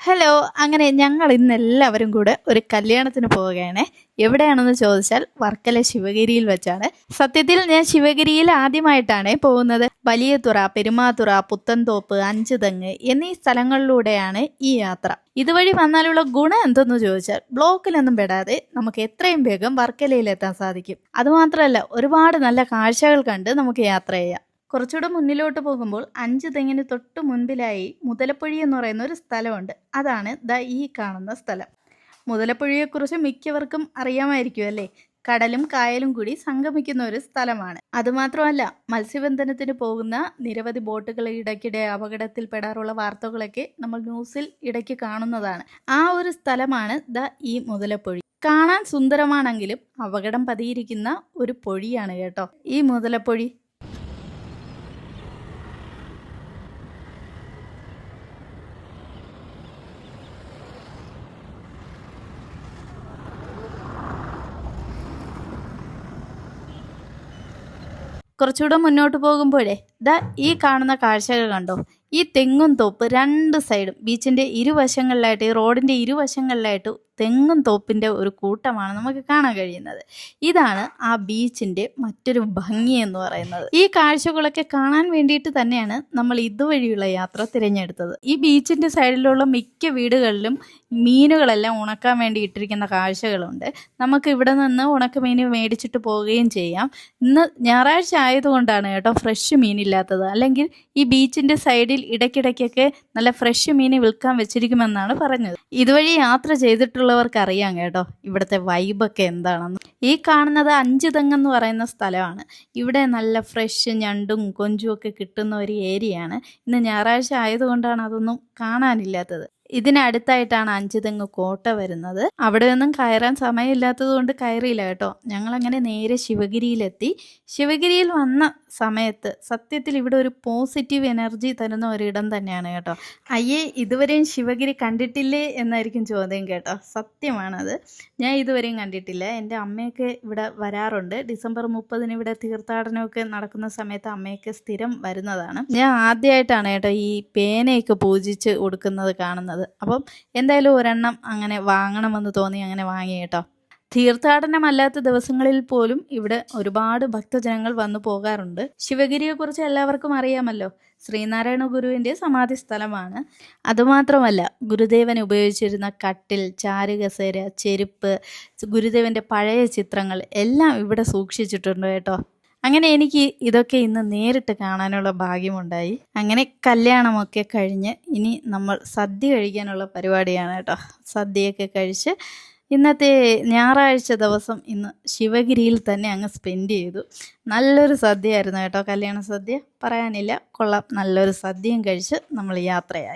Hello. അങ്ങനെ ഞങ്ങൾ ഇന്ന് എല്ലാവരും കൂടെ ഒരു കല്യാണത്തിന് പോവുകയാണ്. എവിടെയാണെന്ന് ചോദിച്ചാൽ വർക്കല ശിവഗിരിയിൽ വെച്ചാണ്. സത്യത്തിൽ ഞാൻ ശിവഗിരിയിൽ ആദ്യമായിട്ടാണ് പോകുന്നത്. വലിയതുറ, പെരുമാതുറ, പുത്തൻതോപ്പ്, അഞ്ചുതെങ്ങ് എന്നീ സ്ഥലങ്ങളിലൂടെയാണ് ഈ യാത്ര. ഇതുവഴി വന്നാലുള്ള ഗുണം എന്തെന്ന് ചോദിച്ചാൽ ബ്ലോക്കിലൊന്നും പെടാതെ നമുക്ക് എത്രയും വേഗം വർക്കലയിലെത്താൻ സാധിക്കും. അതുമാത്രമല്ല, ഒരുപാട് നല്ല കാഴ്ചകൾ കണ്ട് നമുക്ക് യാത്ര ചെയ്യാം. കുറച്ചുകൂടെ മുന്നിലോട്ട് പോകുമ്പോൾ അഞ്ചുതെങ്ങിന് തൊട്ട് മുൻപിലായി മുതലപ്പൊഴി എന്ന് പറയുന്ന ഒരു സ്ഥലമുണ്ട്. അതാണ് ഈ കാണുന്ന സ്ഥലം. മുതലപ്പൊഴിയെക്കുറിച്ച് മിക്കവർക്കും അറിയാമായിരിക്കും അല്ലേ? കടലും കായലും കൂടി സംഗമിക്കുന്ന ഒരു സ്ഥലമാണ്. അതുമാത്രമല്ല, മത്സ്യബന്ധനത്തിന് പോകുന്ന നിരവധി ബോട്ടുകൾ ഇടയ്ക്കിടെ അപകടത്തിൽപ്പെടാറുള്ള വാർത്തകളൊക്കെ നമ്മൾ ന്യൂസിൽ ഇടയ്ക്ക് കാണുന്നതാണ്. ആ ഒരു സ്ഥലമാണ് ഈ മുതലപ്പൊഴി. കാണാൻ സുന്ദരമാണെങ്കിലും അപകടം പതിയിരിക്കുന്ന ഒരു പൊഴിയാണ് കേട്ടോ ഈ മുതലപ്പൊഴി. കുറച്ചുകൂടെ മുന്നോട്ട് പോകുമ്പോഴേ ഈ കാണുന്ന കാഴ്ചകൾ കണ്ടോ? ഈ തെങ്ങും തോപ്പ് രണ്ട് സൈഡും ബീച്ചിൻ്റെ ഇരുവശങ്ങളിലായിട്ട്, ഈ റോഡിൻ്റെ ഇരുവശങ്ങളിലായിട്ട് തെങ്ങും തോപ്പിൻ്റെ ഒരു കൂട്ടമാണ് നമുക്ക് കാണാൻ കഴിയുന്നത്. ഇതാണ് ആ ബീച്ചിൻ്റെ മറ്റൊരു ഭംഗി എന്ന് പറയുന്നത്. ഈ കാഴ്ചകളൊക്കെ കാണാൻ വേണ്ടിയിട്ട് തന്നെയാണ് നമ്മൾ ഇതുവഴിയുള്ള യാത്ര തിരഞ്ഞെടുത്തത്. ഈ ബീച്ചിൻ്റെ സൈഡിലുള്ള മിക്ക വീടുകളിലും മീനുകളെല്ലാം ഉണക്കാൻ വേണ്ടി ഇട്ടിരിക്കുന്ന കാഴ്ചകളുണ്ട്. നമുക്ക് ഇവിടെ നിന്ന് ഉണക്കമീൻ മേടിച്ചിട്ട് പോവുകയും ചെയ്യാം. ഇന്ന് ഞായറാഴ്ച ആയതുകൊണ്ടാണ് കേട്ടോ ഫ്രഷ് മീനില്ലാത്തത്. അല്ലെങ്കിൽ ഈ ബീച്ചിൻ്റെ സൈഡിൽ ഇടയ്ക്കിടയ്ക്കൊക്കെ നല്ല ഫ്രഷ് മീൻ വിൽക്കാൻ വെച്ചിരിക്കുമെന്നാണ് പറഞ്ഞത്. ഇതുവഴി യാത്ര ചെയ്തിട്ടുള്ളവർക്ക് അറിയാം കേട്ടോ ഇവിടുത്തെ വൈബൊക്കെ എന്താണെന്ന്. ഈ കാണുന്നത് അഞ്ചുതെങ്ങെന്ന് പറയുന്ന സ്ഥലമാണ്. ഇവിടെ നല്ല ഫ്രഷ് ഞണ്ടും കൊഞ്ചും ഒക്കെ കിട്ടുന്ന ഒരു ഏരിയയാണ്. ഇന്ന് ഞായറാഴ്ച ആയതുകൊണ്ടാണ് അതൊന്നും കാണാനില്ലാത്തത്. ഇതിനടുത്തായിട്ടാണ് അഞ്ചുതെങ്ങ് കോട്ട വരുന്നത്. അവിടെ ഒന്നും കയറാൻ സമയമില്ലാത്തത് കൊണ്ട് കയറിയില്ല കേട്ടോ. ഞങ്ങളങ്ങനെ നേരെ ശിവഗിരിയിലെത്തി. ശിവഗിരിയിൽ വന്ന സമയത്ത് സത്യത്തിൽ ഇവിടെ ഒരു പോസിറ്റീവ് എനർജി തരുന്ന ഒരിടം തന്നെയാണ് കേട്ടോ. അയ്യേ, ഇതുവരെയും ശിവഗിരി കണ്ടിട്ടില്ലേ എന്നായിരിക്കും ചോദ്യം കേട്ടോ. സത്യമാണത്. ഞാൻ ഇതുവരെയും കണ്ടിട്ടില്ല. എൻ്റെ അമ്മയൊക്കെ ഇവിടെ വരാറുണ്ട്. ഡിസംബർ 30 ഇവിടെ തീർത്ഥാടനമൊക്കെ നടക്കുന്ന സമയത്ത് അമ്മയൊക്കെ സ്ഥിരം വരുന്നതാണ്. ഞാൻ ആദ്യമായിട്ടാണ് കേട്ടോ ഈ പേനയൊക്കെ പൂജിച്ച് കൊടുക്കുന്നത് കാണുന്നത്. അപ്പം എന്തായാലും ഒരെണ്ണം അങ്ങനെ വാങ്ങണമെന്ന് തോന്നി അങ്ങനെ വാങ്ങി കേട്ടോ. തീർത്ഥാടനമല്ലാത്ത ദിവസങ്ങളിൽ പോലും ഇവിടെ ഒരുപാട് ഭക്തജനങ്ങൾ വന്നു പോകാറുണ്ട്. ശിവഗിരിയെക്കുറിച്ച് എല്ലാവർക്കും അറിയാമല്ലോ. ശ്രീനാരായണ ഗുരുവിൻ്റെ സമാധി സ്ഥലമാണ്. അതുമാത്രമല്ല, ഗുരുദേവൻ ഉപയോഗിച്ചിരുന്ന കട്ടിൽ, ചാരുകസേര, ചെരുപ്പ്, ഗുരുദേവൻ്റെ പഴയ ചിത്രങ്ങൾ എല്ലാം ഇവിടെ സൂക്ഷിച്ചിട്ടുണ്ട് കേട്ടോ. അങ്ങനെ എനിക്ക് ഇതൊക്കെ ഇന്ന് നേരിട്ട് കാണാനുള്ള ഭാഗ്യമുണ്ടായി. അങ്ങനെ കല്യാണമൊക്കെ കഴിഞ്ഞ് ഇനി നമ്മൾ സദ്യ കഴിക്കാനുള്ള പരിപാടിയാണ് കേട്ടോ. സദ്യയൊക്കെ കഴിച്ച് ഇന്നത്തെ ഞായറാഴ്ച ദിവസം ഇന്ന് ശിവഗിരിയിൽ തന്നെ അങ്ങ് സ്പെൻഡ് ചെയ്തു. നല്ലൊരു സദ്യയായിരുന്നു കേട്ടോ. കല്യാണ സദ്യ പറയാനില്ല, കൊള്ളാം. നല്ലൊരു സദ്യയും കഴിച്ച് നമ്മൾ യാത്രയായി.